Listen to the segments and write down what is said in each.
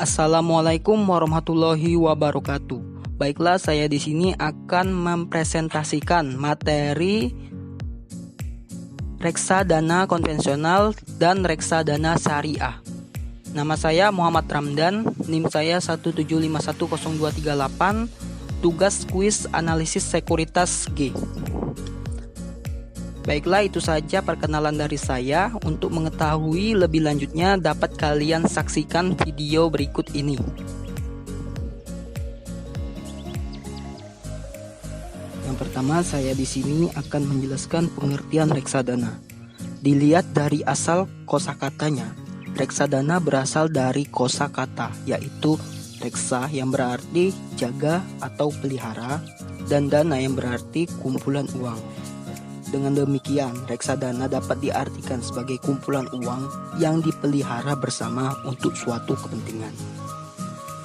Assalamualaikum warahmatullahi wabarakatuh. Baiklah, saya di sini akan mempresentasikan materi reksadana konvensional dan reksadana syariah. Nama saya Muhammad Ramdan, NIM saya 1751028, tugas kuis analisis sekuritas G. Baiklah, itu saja perkenalan dari saya. Untuk mengetahui lebih lanjutnya dapat kalian saksikan video berikut ini. Yang pertama, saya di sini akan menjelaskan pengertian reksadana. Dilihat dari asal kosakatanya, reksadana berasal dari kosakata, yaitu reksa yang berarti jaga atau pelihara, dan dana yang berarti kumpulan uang. Dengan demikian, reksadana dapat diartikan sebagai kumpulan uang yang dipelihara bersama untuk suatu kepentingan.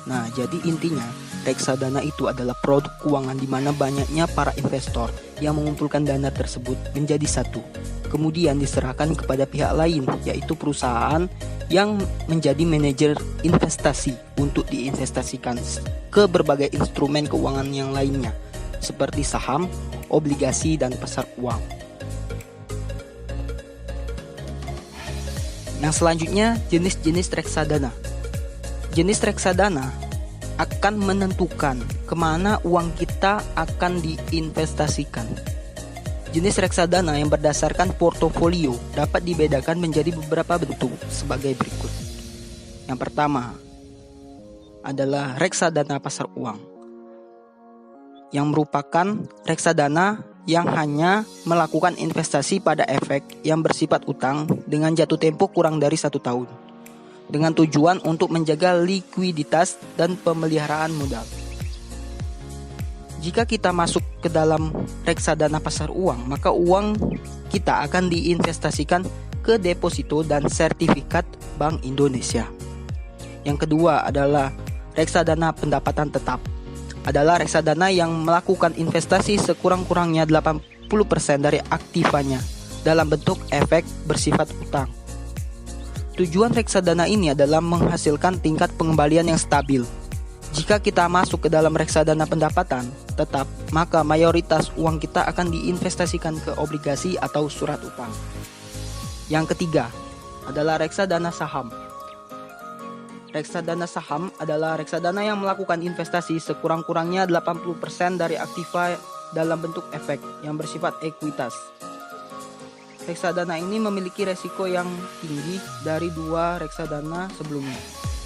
Nah, jadi intinya, reksadana itu adalah produk keuangan di mana banyaknya para investor yang mengumpulkan dana tersebut menjadi satu, kemudian diserahkan kepada pihak lain, yaitu perusahaan yang menjadi manajer investasi untuk diinvestasikan ke berbagai instrumen keuangan yang lainnya, seperti saham, obligasi, dan pasar uang. Yang selanjutnya, jenis-jenis reksadana. Jenis reksadana akan menentukan kemana uang kita akan diinvestasikan. Jenis reksadana yang berdasarkan portofolio dapat dibedakan menjadi beberapa bentuk sebagai berikut. Yang pertama adalah reksadana pasar uang, yang merupakan reksadana yang hanya melakukan investasi pada efek yang bersifat utang dengan jatuh tempo kurang dari 1 tahun, dengan tujuan untuk menjaga likuiditas dan pemeliharaan modal. Jika kita masuk ke dalam reksadana pasar uang, maka uang kita akan diinvestasikan ke deposito dan sertifikat Bank Indonesia. Yang kedua adalah reksadana pendapatan tetap. Adalah reksadana yang melakukan investasi sekurang-kurangnya 80% dari aktivanya dalam bentuk efek bersifat utang. Tujuan reksadana ini adalah menghasilkan tingkat pengembalian yang stabil. Jika kita masuk ke dalam reksadana pendapatan tetap, maka mayoritas uang kita akan diinvestasikan ke obligasi atau surat utang. Yang ketiga adalah reksadana saham. Reksadana saham adalah reksadana yang melakukan investasi sekurang-kurangnya 80% dari aktiva dalam bentuk efek yang bersifat ekuitas. Reksadana ini memiliki resiko yang tinggi dari dua reksadana sebelumnya,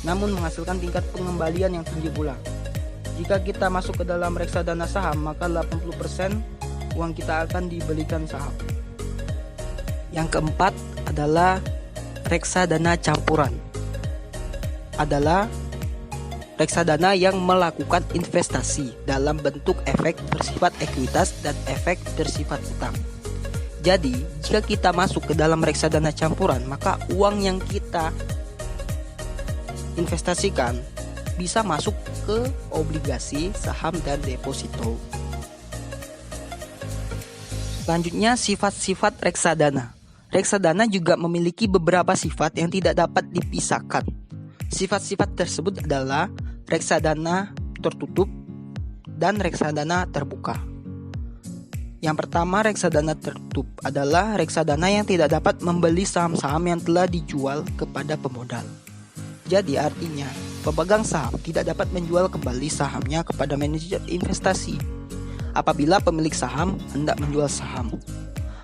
namun menghasilkan tingkat pengembalian yang tinggi pula. Jika kita masuk ke dalam reksadana saham, maka 80% uang kita akan dibelikan saham. Yang keempat adalah reksadana campuran. Adalah reksadana yang melakukan investasi dalam bentuk efek bersifat ekuitas dan efek bersifat utang. Jadi, jika kita masuk ke dalam reksadana campuran, maka uang yang kita investasikan bisa masuk ke obligasi, saham, dan deposito. Selanjutnya, sifat-sifat reksadana. Reksadana juga memiliki beberapa sifat yang tidak dapat dipisahkan. Sifat-sifat tersebut adalah reksadana tertutup dan reksadana terbuka. Yang pertama, reksadana tertutup adalah reksadana yang tidak dapat membeli saham-saham yang telah dijual kepada pemodal. Jadi artinya, pemegang saham tidak dapat menjual kembali sahamnya kepada manajer investasi apabila pemilik saham hendak menjual saham.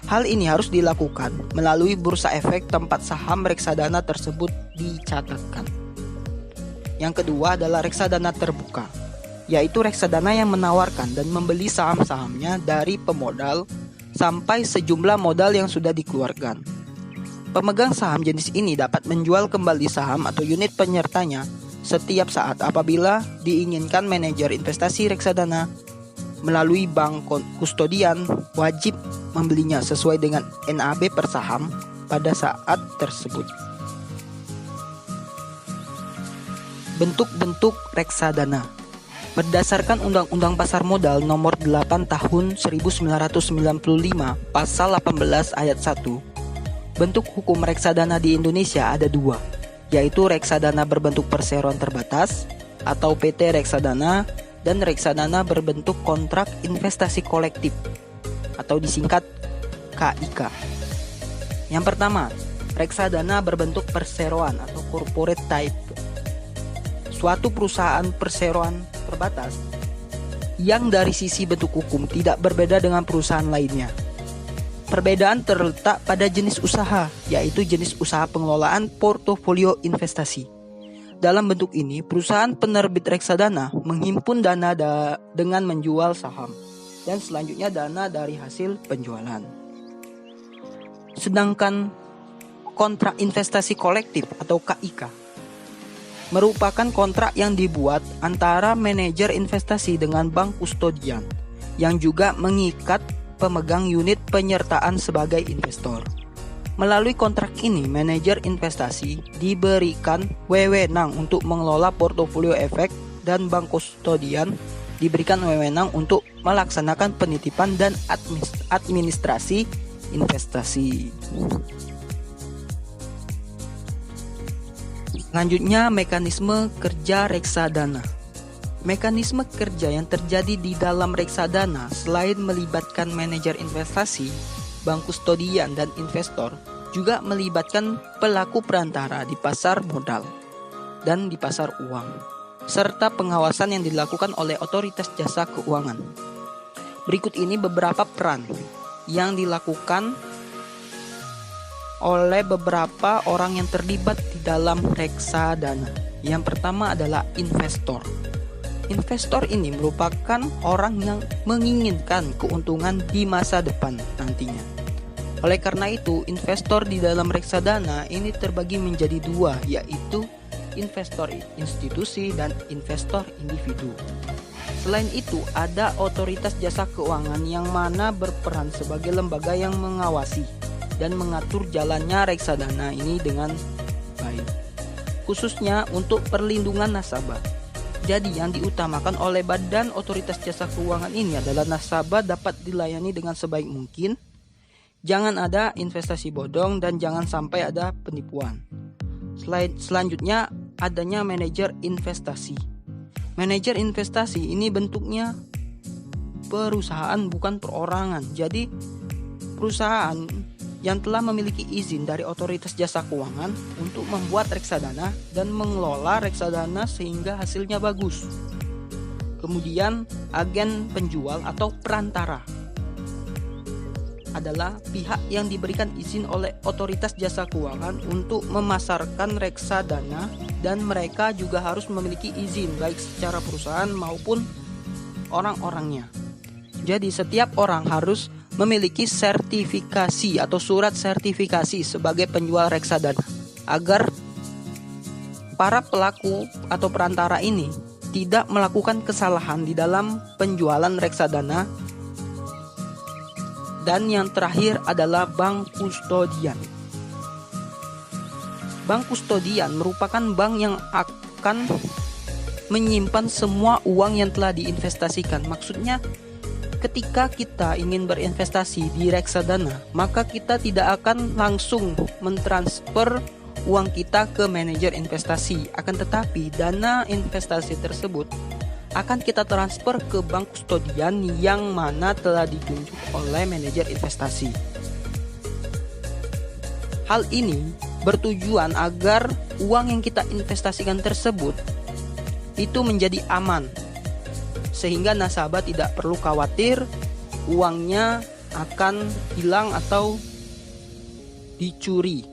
Hal ini harus dilakukan melalui bursa efek tempat saham reksadana tersebut dicatatkan. Yang kedua adalah reksadana terbuka, yaitu reksadana yang menawarkan dan membeli saham-sahamnya dari pemodal sampai sejumlah modal yang sudah dikeluarkan. Pemegang saham jenis ini dapat menjual kembali saham atau unit penyertanya setiap saat apabila diinginkan. Manajer investasi reksadana melalui bank kustodian wajib membelinya sesuai dengan NAB per saham pada saat tersebut. Bentuk-bentuk reksadana. Berdasarkan Undang-Undang Pasar Modal Nomor 8 Tahun 1995 Pasal 18 Ayat 1, bentuk hukum reksadana di Indonesia ada dua, yaitu reksadana berbentuk perseroan terbatas atau PT Reksadana dan reksadana berbentuk kontrak investasi kolektif atau disingkat KIK. Yang pertama, reksadana berbentuk perseroan atau corporate type. Suatu perusahaan perseroan terbatas yang dari sisi bentuk hukum tidak berbeda dengan perusahaan lainnya. Perbedaan terletak pada jenis usaha, yaitu jenis usaha pengelolaan portofolio investasi. Dalam bentuk ini, perusahaan penerbit reksadana menghimpun dana dengan menjual saham dan selanjutnya dana dari hasil penjualan. Sedangkan kontrak investasi kolektif atau KIK merupakan kontrak yang dibuat antara manajer investasi dengan bank kustodian yang juga mengikat pemegang unit penyertaan sebagai investor. Melalui kontrak ini, manajer investasi diberikan wewenang untuk mengelola portofolio efek dan bank kustodian diberikan wewenang untuk melaksanakan penitipan dan administrasi investasi. Selanjutnya, mekanisme kerja reksadana. Mekanisme kerja yang terjadi di dalam reksadana selain melibatkan manajer investasi, bank kustodian, dan investor, juga melibatkan pelaku perantara di pasar modal dan di pasar uang, serta pengawasan yang dilakukan oleh otoritas jasa keuangan. Berikut ini beberapa peran yang dilakukan oleh beberapa orang yang terlibat di dalam reksadana. Yang pertama adalah investor. Investor ini merupakan orang yang menginginkan keuntungan di masa depan nantinya. Oleh karena itu, investor di dalam reksadana ini terbagi menjadi dua, yaitu investor institusi dan investor individu. Selain itu, ada otoritas jasa keuangan yang mana berperan sebagai lembaga yang mengawasi dan mengatur jalannya reksadana ini dengan baik, khususnya untuk perlindungan nasabah. Jadi yang diutamakan oleh Badan Otoritas Jasa Keuangan ini adalah nasabah dapat dilayani dengan sebaik mungkin, jangan ada investasi bodong, dan jangan sampai ada penipuan. Selanjutnya adanya manajer investasi. Manajer investasi ini bentuknya perusahaan bukan perorangan. Jadi perusahaan yang telah memiliki izin dari otoritas jasa keuangan untuk membuat reksadana dan mengelola reksadana sehingga hasilnya bagus. Kemudian agen penjual atau perantara adalah pihak yang diberikan izin oleh otoritas jasa keuangan untuk memasarkan reksadana dan mereka juga harus memiliki izin baik secara perusahaan maupun orang-orangnya. Jadi setiap orang harus memiliki sertifikasi atau surat sertifikasi sebagai penjual reksadana agar para pelaku atau perantara ini tidak melakukan kesalahan di dalam penjualan reksadana. Dan yang terakhir adalah bank kustodian. Bank kustodian merupakan bank yang akan menyimpan semua uang yang telah diinvestasikan. Maksudnya ketika kita ingin berinvestasi di reksadana, maka kita tidak akan langsung mentransfer uang kita ke manajer investasi. Akan tetapi dana investasi tersebut akan kita transfer ke bank kustodian yang mana telah ditunjuk oleh manajer investasi. Hal ini bertujuan agar uang yang kita investasikan tersebut itu menjadi aman, sehingga nasabah tidak perlu khawatir uangnya akan hilang atau dicuri.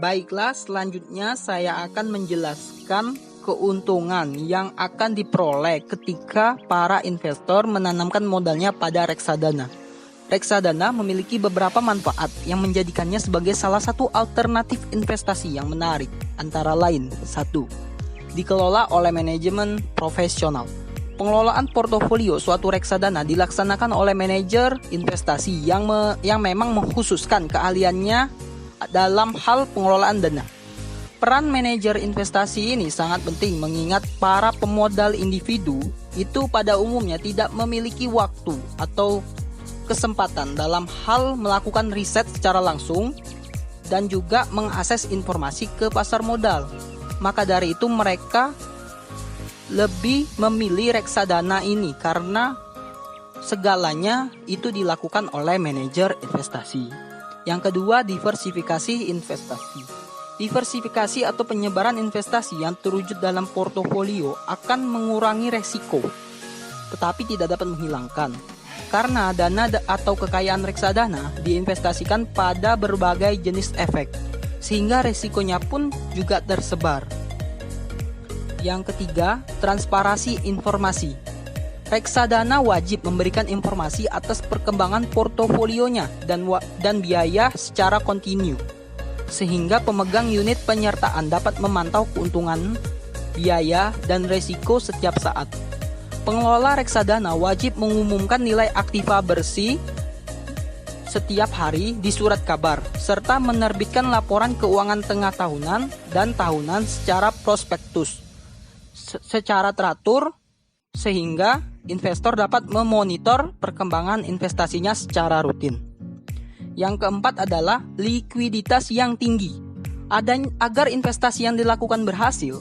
Baiklah, selanjutnya saya akan menjelaskan keuntungan yang akan diperoleh ketika para investor menanamkan modalnya pada reksadana. Reksadana memiliki beberapa manfaat yang menjadikannya sebagai salah satu alternatif investasi yang menarik. Antara lain, 1. Dikelola oleh manajemen profesional. Pengelolaan portofolio suatu reksadana dilaksanakan oleh manajer investasi yang memang mengkhususkan keahliannya dalam hal pengelolaan dana. Peran manajer investasi ini sangat penting mengingat para pemodal individu itu pada umumnya tidak memiliki waktu atau kesempatan dalam hal melakukan riset secara langsung dan juga mengakses informasi ke pasar modal. Maka dari itu mereka lebih memilih reksadana ini karena segalanya itu dilakukan oleh manajer investasi. Yang kedua, diversifikasi investasi. Diversifikasi atau penyebaran investasi yang terwujud dalam portofolio akan mengurangi resiko, tetapi tidak dapat menghilangkan. Karena dana atau kekayaan reksadana diinvestasikan pada berbagai jenis efek, sehingga resikonya pun juga tersebar. Yang ketiga, transparansi informasi. Reksadana wajib memberikan informasi atas perkembangan portofolionya dan biaya secara kontinu, sehingga pemegang unit penyertaan dapat memantau keuntungan, biaya, dan resiko setiap saat. Pengelola reksadana wajib mengumumkan nilai aktiva bersih setiap hari di surat kabar, serta menerbitkan laporan keuangan tengah tahunan dan tahunan secara prospektus secara teratur, sehingga investor dapat memonitor perkembangan investasinya secara rutin. Yang keempat adalah likuiditas yang tinggi. Agar investasi yang dilakukan berhasil,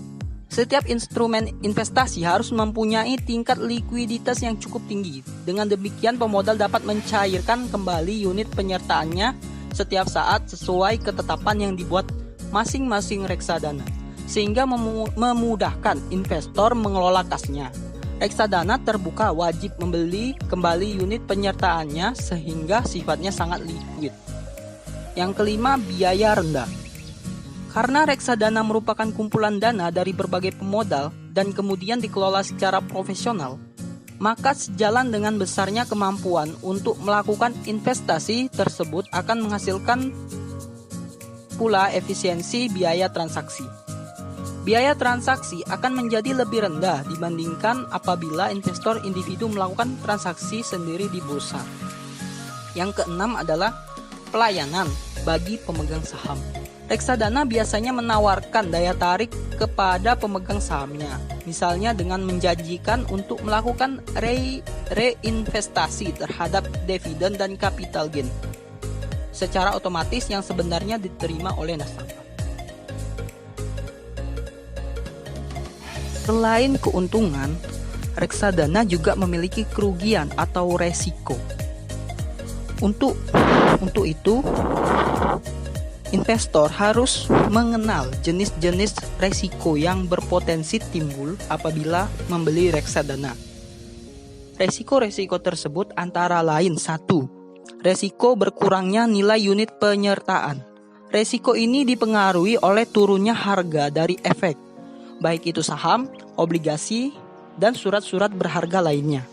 setiap instrumen investasi harus mempunyai tingkat likuiditas yang cukup tinggi. Dengan demikian, pemodal dapat mencairkan kembali unit penyertaannya setiap saat sesuai ketetapan yang dibuat masing-masing reksadana, sehingga memudahkan investor mengelola kasnya. Reksadana terbuka wajib membeli kembali unit penyertaannya sehingga sifatnya sangat liquid. Yang kelima, biaya rendah. Karena reksadana merupakan kumpulan dana dari berbagai pemodal dan kemudian dikelola secara profesional, maka sejalan dengan besarnya kemampuan untuk melakukan investasi tersebut akan menghasilkan pula efisiensi biaya transaksi. Biaya transaksi akan menjadi lebih rendah dibandingkan apabila investor individu melakukan transaksi sendiri di bursa. Yang keenam adalah pelayanan bagi pemegang saham. Reksadana biasanya menawarkan daya tarik kepada pemegang sahamnya, misalnya dengan menjanjikan untuk melakukan reinvestasi terhadap dividen dan capital gain secara otomatis yang sebenarnya diterima oleh nasabah. Selain keuntungan, reksadana juga memiliki kerugian atau resiko. Untuk itu, investor harus mengenal jenis-jenis resiko yang berpotensi timbul apabila membeli reksadana. Resiko-resiko tersebut antara lain: 1. Resiko berkurangnya nilai unit penyertaan. Resiko ini dipengaruhi oleh turunnya harga dari efek, baik itu saham, obligasi, dan surat-surat berharga lainnya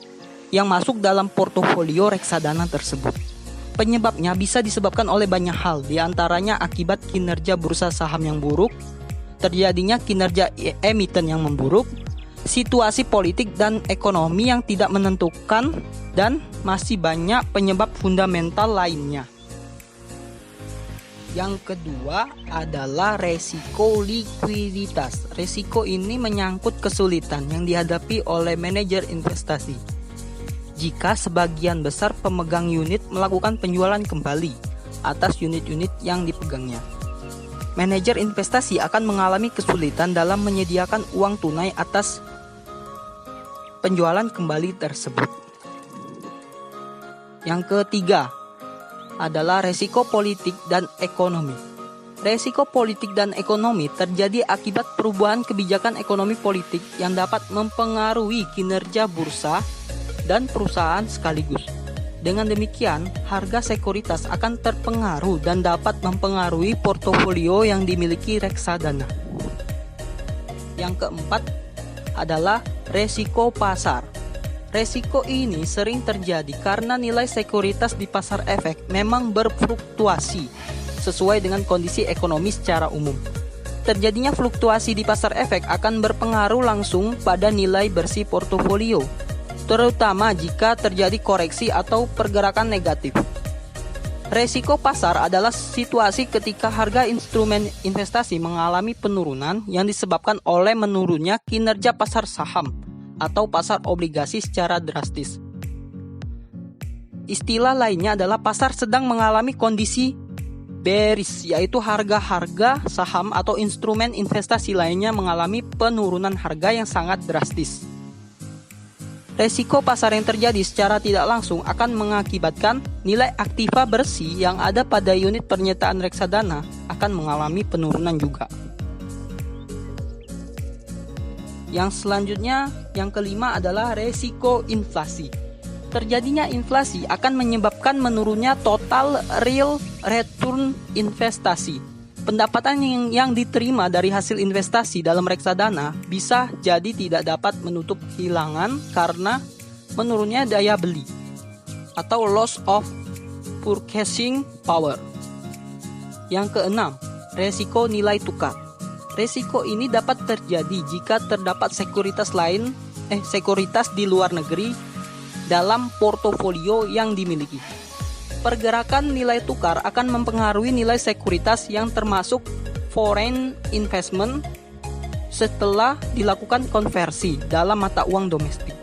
yang masuk dalam portofolio reksadana tersebut. Penyebabnya bisa disebabkan oleh banyak hal, diantaranya akibat kinerja bursa saham yang buruk, terjadinya kinerja emiten yang memburuk, situasi politik dan ekonomi yang tidak menentukan, dan masih banyak penyebab fundamental lainnya. Yang kedua adalah resiko likuiditas. Resiko ini menyangkut kesulitan yang dihadapi oleh manajer investasi jika sebagian besar pemegang unit melakukan penjualan kembali atas unit-unit yang dipegangnya. Manajer investasi akan mengalami kesulitan dalam menyediakan uang tunai atas penjualan kembali tersebut. Yang ketiga adalah resiko politik dan ekonomi. Resiko politik dan ekonomi terjadi akibat perubahan kebijakan ekonomi politik yang dapat mempengaruhi kinerja bursa dan perusahaan sekaligus. Dengan demikian, harga sekuritas akan terpengaruh dan dapat mempengaruhi portofolio yang dimiliki reksadana. Yang keempat adalah resiko pasar. Resiko ini sering terjadi karena nilai sekuritas di pasar efek memang berfluktuasi sesuai dengan kondisi ekonomi secara umum. Terjadinya fluktuasi di pasar efek akan berpengaruh langsung pada nilai bersih portofolio, terutama jika terjadi koreksi atau pergerakan negatif. Resiko pasar adalah situasi ketika harga instrumen investasi mengalami penurunan yang disebabkan oleh menurunnya kinerja pasar saham atau pasar obligasi secara drastis. Istilah lainnya adalah pasar sedang mengalami kondisi bearish, yaitu harga-harga saham atau instrumen investasi lainnya mengalami penurunan harga yang sangat drastis. Resiko pasar yang terjadi secara tidak langsung akan mengakibatkan nilai aktiva bersih yang ada pada unit pernyataan reksadana akan mengalami penurunan juga. Yang selanjutnya, yang kelima adalah resiko inflasi. Terjadinya inflasi akan menyebabkan menurunnya total real return investasi. Pendapatan yang diterima dari hasil investasi dalam reksadana bisa jadi tidak dapat menutup kehilangan karena menurunnya daya beli atau loss of purchasing power. Yang keenam, resiko nilai tukar. Resiko ini dapat terjadi jika terdapat sekuritas di luar negeri dalam portofolio yang dimiliki. Pergerakan nilai tukar akan mempengaruhi nilai sekuritas yang termasuk foreign investment setelah dilakukan konversi dalam mata uang domestik.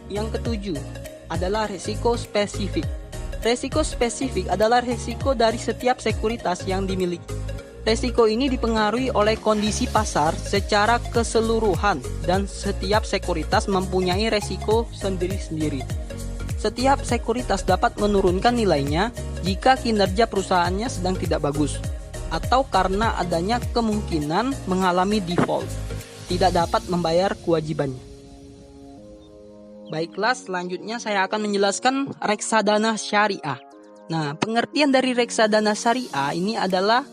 Yang ketujuh adalah resiko spesifik. Resiko spesifik adalah resiko dari setiap sekuritas yang dimiliki. Resiko ini dipengaruhi oleh kondisi pasar secara keseluruhan dan setiap sekuritas mempunyai resiko sendiri-sendiri. Setiap sekuritas dapat menurunkan nilainya jika kinerja perusahaannya sedang tidak bagus atau karena adanya kemungkinan mengalami default, tidak dapat membayar kewajibannya. Baiklah, selanjutnya saya akan menjelaskan reksadana syariah. Nah, pengertian dari reksadana syariah ini adalah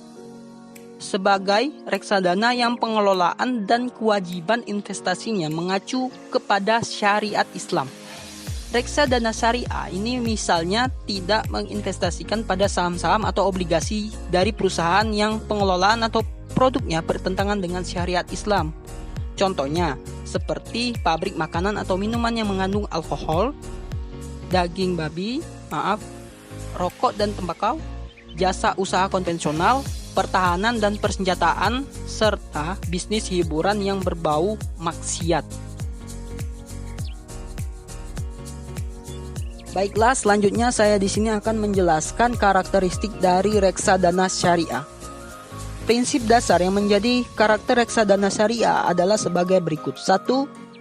sebagai reksadana yang pengelolaan dan kewajiban investasinya mengacu kepada syariat Islam. Reksadana syariah ini misalnya tidak menginvestasikan pada saham-saham atau obligasi dari perusahaan yang pengelolaan atau produknya bertentangan dengan syariat Islam. Contohnya, seperti pabrik makanan atau minuman yang mengandung alkohol, daging babi, rokok dan tembakau, jasa usaha konvensional, pertahanan dan persenjataan, serta bisnis hiburan yang berbau maksiat. Baiklah, selanjutnya saya di sini akan menjelaskan karakteristik dari reksadana syariah. Prinsip dasar yang menjadi karakter reksadana syariah adalah sebagai berikut. 1.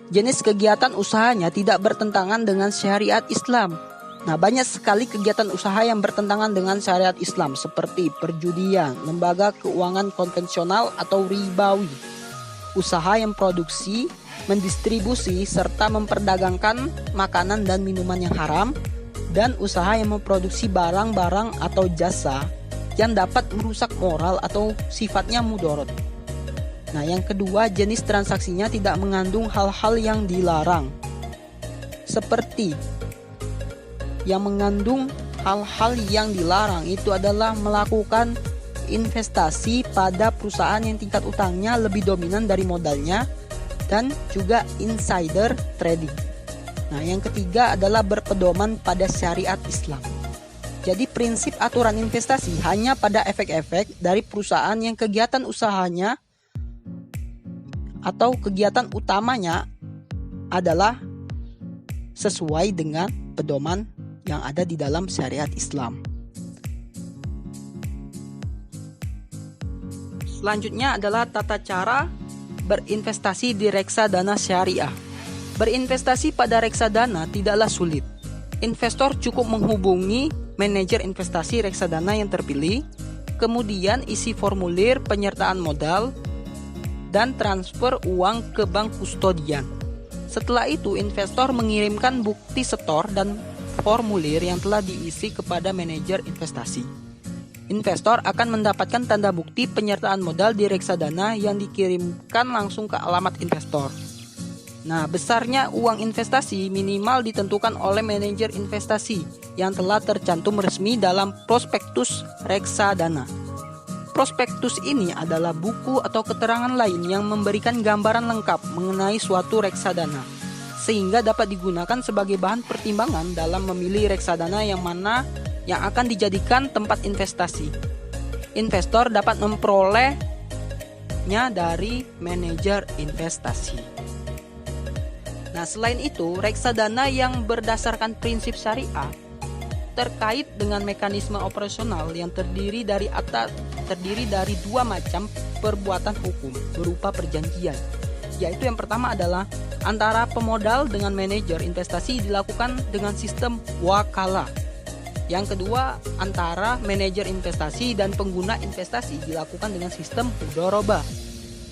Jenis kegiatan usahanya tidak bertentangan dengan syariat Islam. Nah, banyak sekali kegiatan usaha yang bertentangan dengan syariat Islam seperti perjudian, lembaga keuangan konvensional atau ribawi, usaha yang produksi, mendistribusi, serta memperdagangkan makanan dan minuman yang haram, dan usaha yang memproduksi barang-barang atau jasa yang dapat merusak moral atau sifatnya mudorot. Nah, yang kedua, jenis transaksinya tidak mengandung hal-hal yang dilarang. Seperti yang mengandung hal-hal yang dilarang itu adalah melakukan investasi pada perusahaan yang tingkat utangnya lebih dominan dari modalnya dan juga insider trading. Nah, yang ketiga adalah berpedoman pada syariat Islam. Jadi prinsip aturan investasi hanya pada efek-efek dari perusahaan yang kegiatan usahanya atau kegiatan utamanya adalah sesuai dengan pedoman yang ada di dalam syariat Islam. Selanjutnya adalah tata cara berinvestasi di reksadana syariah. Berinvestasi pada reksadana tidaklah sulit. Investor cukup menghubungi manajer investasi reksadana yang terpilih, kemudian isi formulir penyertaan modal, dan transfer uang ke bank kustodian. Setelah itu, investor mengirimkan bukti setor dan formulir yang telah diisi kepada manajer investasi. Investor akan mendapatkan tanda bukti penyertaan modal di reksadana yang dikirimkan langsung ke alamat investor. Nah, besarnya uang investasi minimal ditentukan oleh manajer investasi yang telah tercantum resmi dalam prospektus reksadana. Prospektus ini adalah buku atau keterangan lain yang memberikan gambaran lengkap mengenai suatu reksadana, sehingga dapat digunakan sebagai bahan pertimbangan dalam memilih reksadana yang mana yang akan dijadikan tempat investasi. Investor dapat memperolehnya dari manajer investasi. Nah, selain itu, reksadana yang berdasarkan prinsip syariah terkait dengan mekanisme operasional yang terdiri dari dua macam perbuatan hukum berupa perjanjian, yaitu yang pertama adalah antara pemodal dengan manajer investasi dilakukan dengan sistem wakalah. Yang kedua, antara manajer investasi dan pengguna investasi dilakukan dengan sistem mudharabah.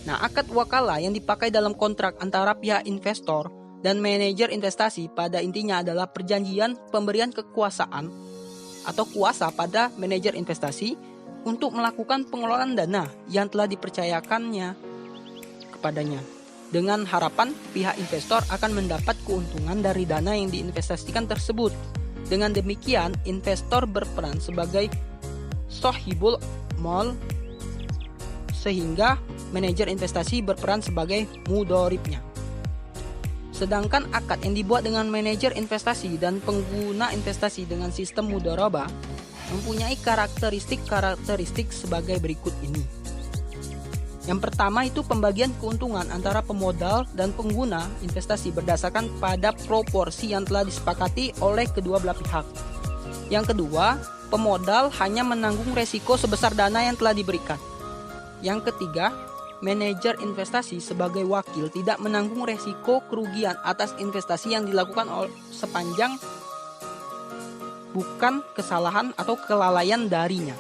Nah, akad wakalah yang dipakai dalam kontrak antara pihak investor dan manajer investasi pada intinya adalah perjanjian pemberian kekuasaan atau kuasa pada manajer investasi untuk melakukan pengelolaan dana yang telah dipercayakannya kepadanya, dengan harapan pihak investor akan mendapat keuntungan dari dana yang diinvestasikan tersebut. Dengan demikian, investor berperan sebagai sohibul mal, sehingga manajer investasi berperan sebagai mudharibnya. Sedangkan akad yang dibuat dengan manajer investasi dan pengguna investasi dengan sistem mudharabah mempunyai karakteristik sebagai berikut ini. Yang pertama itu pembagian keuntungan antara pemodal dan pengguna investasi berdasarkan pada proporsi yang telah disepakati oleh kedua belah pihak. Yang kedua, pemodal hanya menanggung resiko sebesar dana yang telah diberikan. Yang ketiga, manajer investasi sebagai wakil tidak menanggung resiko kerugian atas investasi yang dilakukan sepanjang bukan kesalahan atau kelalaian darinya.